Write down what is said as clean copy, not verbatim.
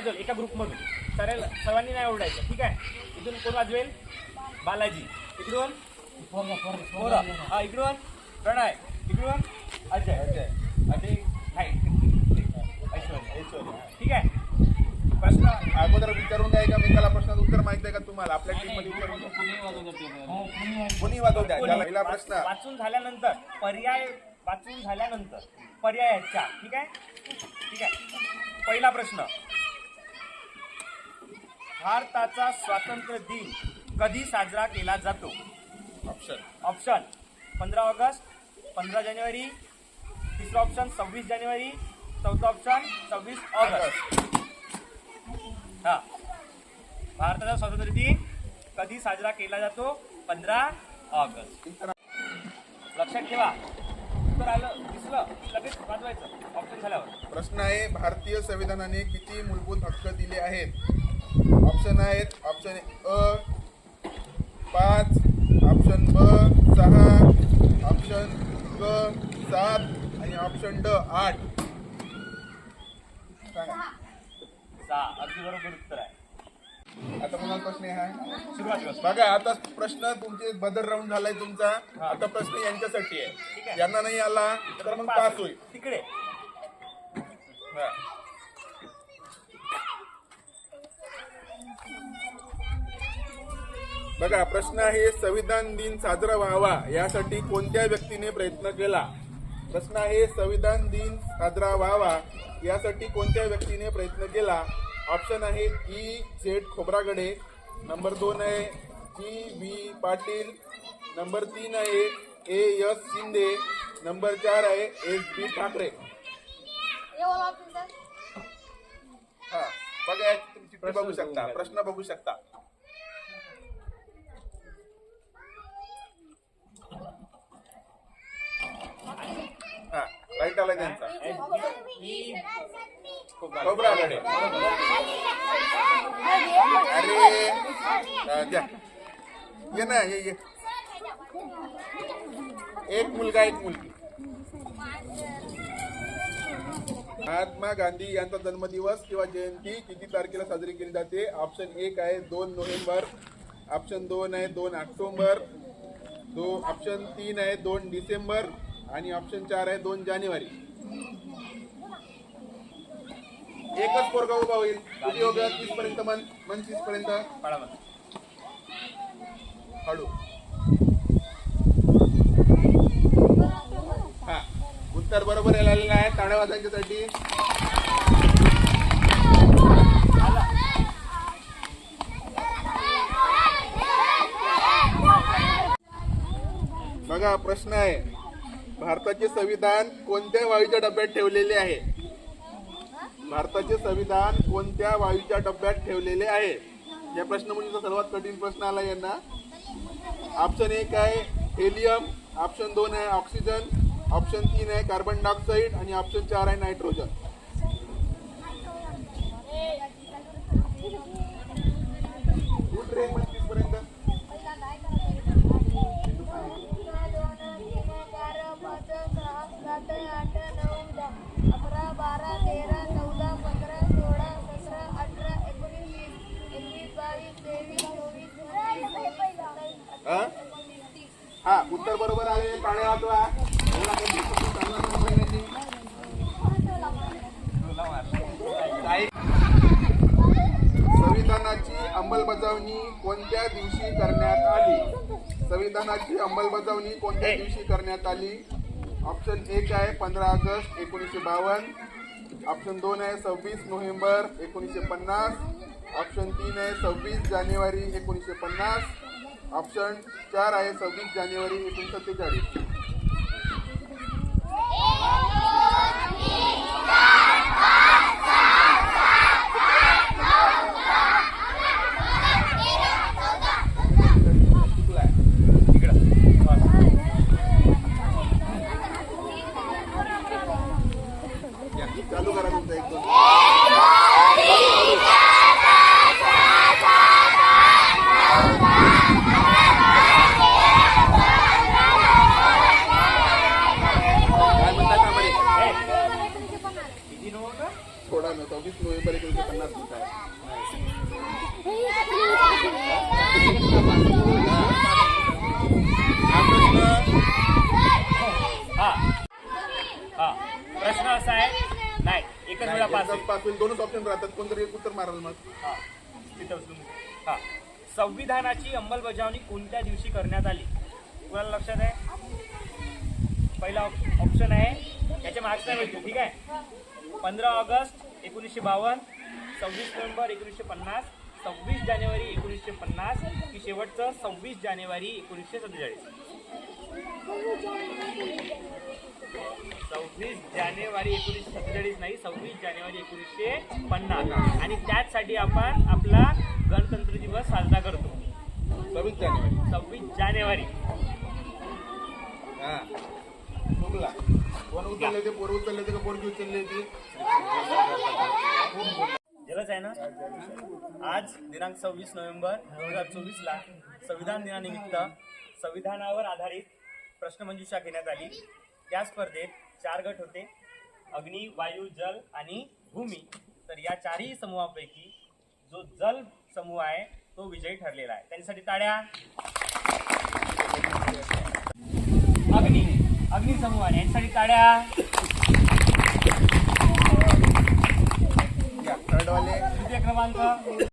वाजवेल एका ग्रुपमधून. सर्वांनी नाही ओरडायचं, ठीक आहे. इथून कोण वाजवेल? बालाजी. इकडून पोरं. हा, इकडून प्रणय. इकडून अजय. अजय नाही, ऐश्वर्या. ठीक आहे. प्रश्न अगोदर विचारून द्या एकामेकाला. प्रश्नाचं उत्तर माहित आहे का तुम्हाला? आपल्या टीम मध्ये विचारून घ्या. कोणी वाजवत्या? पहिला प्रश्न वाचून झाल्यानंतर पर्याय आहेत चार. ठीक आहे. पहिला प्रश्न, भारताचा स्वातंत्र्य दिन कधी साजरा केला जातो? ऑप्शन 15 ऑगस्ट, 15 जानेवारी, तिसरा ऑप्शन 26 जानेवारी, चौथा ऑप्शन 26 ऑगस्ट. हा, भारताचा स्वातंत्र्य दिन कधी साजरा केला जातो? 15 ऑगस्ट. लक्षात ठेवा. उत्तर आलं दिसलं की लगेच वाजवायचं ऑप्शन झाल्यावर. प्रश्न आहे, भारतीय संविधानाने किती मूलभूत हक्क दिले आहेत? ऑप्शन आहेत. ऑप्शन अ 5, ऑप्शन ब 6, ऑप्शन ग 7 आणि ऑप्शन ड 8. सांगा. 6 अगदी बरोबर उत्तर आहे. आता पुन्हा प्रश्न आहे. सुरुवात बघा, आता प्रश्न तुमचे बदल राऊंड झालाय तुमचा. आता प्रश्न यांच्यासाठी आहे. यांना नाही आला तर मग पास होईल. तिकडे. हा. बघा, प्रश्न आहे, संविधान दिन साजरा व्हावा यासाठी कोणत्या व्यक्तीने प्रयत्न केला? प्रश्न आहे, संविधान दिन साजरा व्हावा यासाठी कोणत्या व्यक्तीने प्रयत्न केला? ऑप्शन आहे E.Z. खोब्रागडे, नंबर 2 आहे G.B. पाटील, नंबर 3 आहे A.S. शिंदे, नंबर 4 आहे S.B. ठाकरे. हा, बघा, तुम्ही चिठ्ठी बघू शकता, प्रश्न बघू शकता. हा, राईट आला त्यांचा. खोब्रागडे. अरे द्या, ये ना, ये. एक मुलगा एक मुलगी. महात्मा गांधी यांचा जन्मदिवस किंवा जयंती किती तारखेला साजरी केली जाते? ऑप्शन 1 आहे 2 नोव्हेंबर, ऑप्शन 2 आहे 2 ऑक्टोबर, ऑप्शन 3 आहे 2 डिसेंबर आणि ऑप्शन 4 आहे 2 जानेवारी. एकच पोरगा उभा होईल. किती होगा? 30 पर्यंत मन 30 पर्यंत हळू. हा, उत्तर बरोबर आलेलं आहे. टाळ्या वाजवण्यासाठी. बघा, प्रश्न आहे, भारताचे संविधान कोणत्या वायूच्या डब्यात ठेवलेले आहे? भारताचे संविधान कोणत्या वायूच्या डब्यात ठेवलेले आहे? या प्रश्नामुळे सर्वात कठीण प्रश्न आला यांना. ऑप्शन 1 आहे हेलियम, ऑप्शन 2 आहे ऑक्सिजन, ऑप्शन 3 आहे कार्बन डायऑक्साइड आणि ऑप्शन 4 आहे नायट्रोजन. कुठ रे 35 पर्यंत? हा, उत्तर बरोबर आहे. टाळ्या वाजवा. संविधानाची अंमलबजावणी कोणत्या दिवशी करण्यात आली? संविधानाची अंमलबजावणी कोणत्या दिवशी करण्यात आली? ऑप्शन 1 आहे 15 ऑगस्ट 1952, ऑप्शन 2 आहे 26 नोव्हेंबर 1950, ऑप्शन 3 आहे 26 जानेवारी 1950, ऑप्शन 4 आहे 26 जानेवारी 1947. चालू करा तुमचा एक दोन. 1950 लिहित आहे. हा प्रश्न हा हा प्रश्न असा आहे नाही एकच वेळा पास एकच पास होईल. दोनच ऑप्शन राहतात. कोणतरी एक उत्तर माराल मग. हा तिथं उचलून हा संविधानाची अंमलबजावणी कोणत्या दिवशी करण्यात आली कुणाला लक्षात आहे? पहिला ऑप्शन आहे याचे मार्क्स नाही मिळतील ठीक आहे. 15 ऑगस्ट 1952, 26 नोव्हेंबर 1950, 26 जानेवारी 1950 की शेवटचं 26 जानेवारी 1947. 26 जानेवारी 1947 नाही 26 जानेवारी 1950 आणि त्याचसाठी आपण आपला गणतंत्र दिवस साजरा करतो. 26 जानेवारी. 26 जानेवारी. हा चुकला. कोण उचलले ते? पोरं उचलले ते का पोरगी उचलली ती? जलच आहे ना. आज दिनांक 26 नोव्हेंबर 2024 ला संविधान दिनानिमित्त संविधानावर आधारित प्रश्नमंजुषा घेण्यात आली. या स्पर्धेत 4 गट होते, अग्नी, वायू, जल आणि भूमी. तर या चारही समूहापैकी जो जल समूह आहे तो विजयी ठरलेला आहे. त्यांच्यासाठी टाळ्या. अग्नि समूह आहे यांच्यासाठी टाळ्या. या थर्ड वाले तृतीय क्रमांक